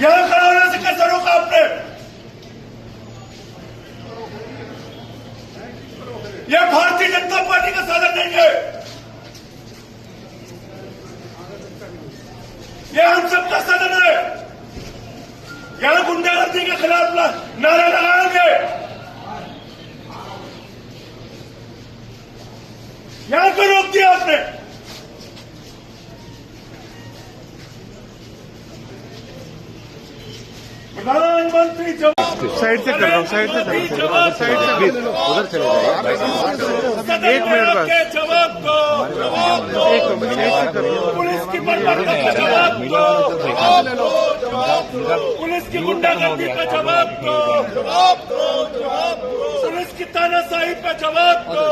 यहां खड़ा होने से कैसे रोका आपने? यह भारतीय जनता पार्टी का साधन नहीं है, यह हम सबका साधन है। यहां गुंडागर्दी के खिलाफ नारा लगाएंगे, यहां को रोक दिया आपने। प्रधानमंत्री साइड से कर रहा हूँ, साइड से कर रहा हूँ, साइड से प्लीज उधर चले जाइए। 1 मिनट बस, जवाब दो, एक मिनट कर रहा हूँ। पुलिस की बर्बादी का जवाब दो, पुलिस की गुंडागर्दी का जवाब दो, पुलिस की तानाशाही पे जवाब दो।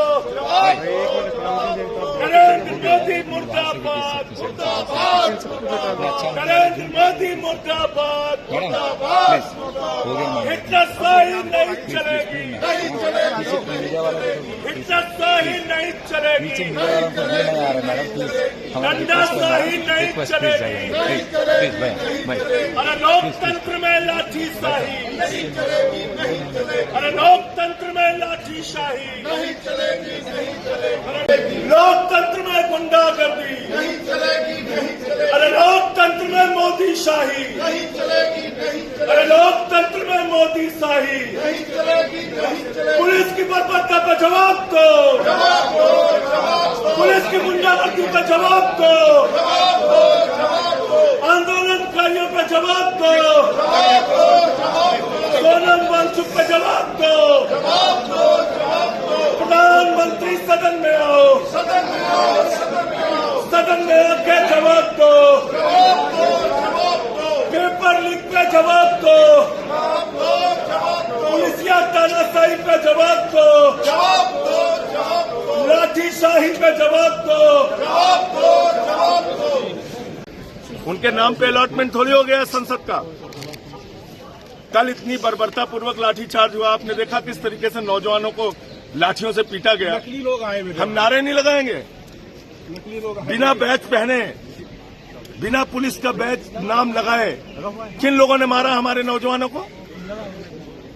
नरेंद्र मोदी मुर्दाबाद, मुर्दाबाद, नरेंद्र मोदी मुर्दाबाद, मुर्दाबाद। हिटलरशाही नहीं चलेगी, नहीं चलेगी, हिटलरशाही नहीं चलेगी, डंडाशाही नहीं चलेगी, अरे लोकतंत्र में लाठीशाही नहीं चलेगी, नहीं चलेगी, अरे लोकतंत्र में लाठीशाही नहीं चलेगी, नहीं चलेगी, लोकतंत्र में गुंडागर्दी नहीं चलेगी, नहीं चलेगी, अरे लोकतंत्र में मोदी शाही नहीं चलेगी, नहीं चलेगी, अरे लोकतंत्र में मोदी शाही नहीं चलेगी, नहीं चलेगी। पुलिस की बर्बरता पर जवाब दो, जवाब दो, जवाब दो, पुलिस की गुंडागर्दी पर जवाब दो, जवाब दो, जवाब दो, आंदोलनकारियों पर जवाब दो, जवाब दो, जवाब दो, सोनम वांगचुक पर जवाब दो, जवाब दो, जवाब दो। प्रधानमंत्री सदन में आओ, सदन में आओ, सदन में आओ, सदन में आके जवाब दो, जवाब दो, जवाब दो, पेपर लीक पे जवाब दो, जवाब दो, जवाब दो, पुलिसिया तानाशाही पे जवाब दो, जवाब दो, जवाब दो, लाठीशाही पे जवाब दो, जवाब दो, जवाब दो। उनके नाम पे अलॉटमेंट थोड़ी हो गया संसद का। कल इतनी बर्बरता पूर्वक लाठीचार्ज हुआ, आपने देखा किस तरीके से नौजवानों को लाठियों से पीटा गया। नकली लोग आए, हम नारे नहीं लगाएंगे, नकली लोग बिना बैच पहने, बिना पुलिस का बैच नाम लगाए। किन लोगों ने मारा हमारे नौजवानों को?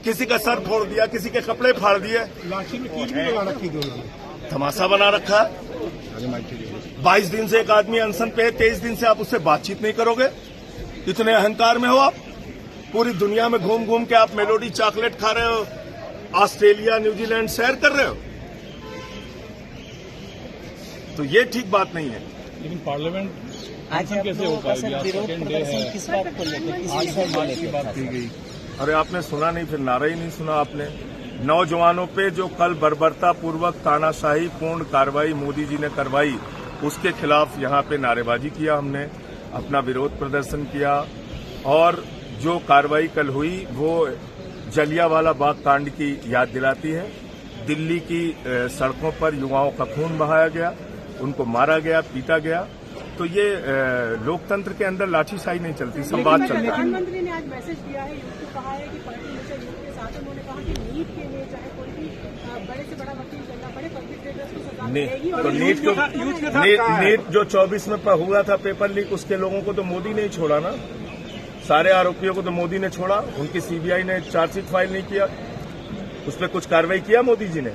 किसी का सर फोड़ दिया, किसी के कपड़े फाड़ दिए, लाठी में कील भी लगा रखी थी उन्होंने। तमाशा बना रखा। 22 दिन से एक आदमी अनशन पे है, 23 दिन से आप उससे बातचीत नहीं करोगे? इतने अहंकार में हो आप? पूरी दुनिया में घूम घूम के आप मेलोडी चॉकलेट खा रहे हो, ऑस्ट्रेलिया न्यूजीलैंड सैर कर रहे हो, तो ये ठीक बात नहीं है। लेकिन पार्लियामेंट आज कैसे हो पाएगी? विरोध प्रदर्शन किस बात को लेकर, किस विषय को लेकर बात की गई? अरे आपने सुना नहीं, फिर नारा ही नहीं सुना आपने। नौजवानों पे जो कल बर्बरता पूर्वक तानाशाही पूर्ण कार्रवाई मोदी जी ने करवाई, उसके खिलाफ यहाँ पे नारेबाजी किया, हमने अपना विरोध प्रदर्शन किया। और जो कार्रवाई कल हुई वो जलियांवाला बाग कांड की याद दिलाती है। दिल्ली की सड़कों पर युवाओं का खून बहाया गया, उनको मारा गया, पीटा गया। तो ये लोकतंत्र के अंदर लाठीशाही नहीं चलती, संवाद चलता है। प्रधानमंत्री ने आज मैसेज दिया है, यूथ को कहा है कि पार्टी हमेशा यूथ के साथ। उन्होंने कहा कि नीट के लिए चाहे कोई भी बड़े से बड़ा वकील चलना पड़े, परपेट्रेटर्स को सजा मिलेगी। तो नीट जो 24 में हुआ था पेपर लीक, उसके लोगों को तो मोदी ने ही छोड़ा ना। सारे आरोपियों को तो मोदी ने छोड़ा, उनकी सीबीआई ने चार्जशीट फाइल नहीं किया, उस पर कुछ कार्रवाई किया मोदी जी ने?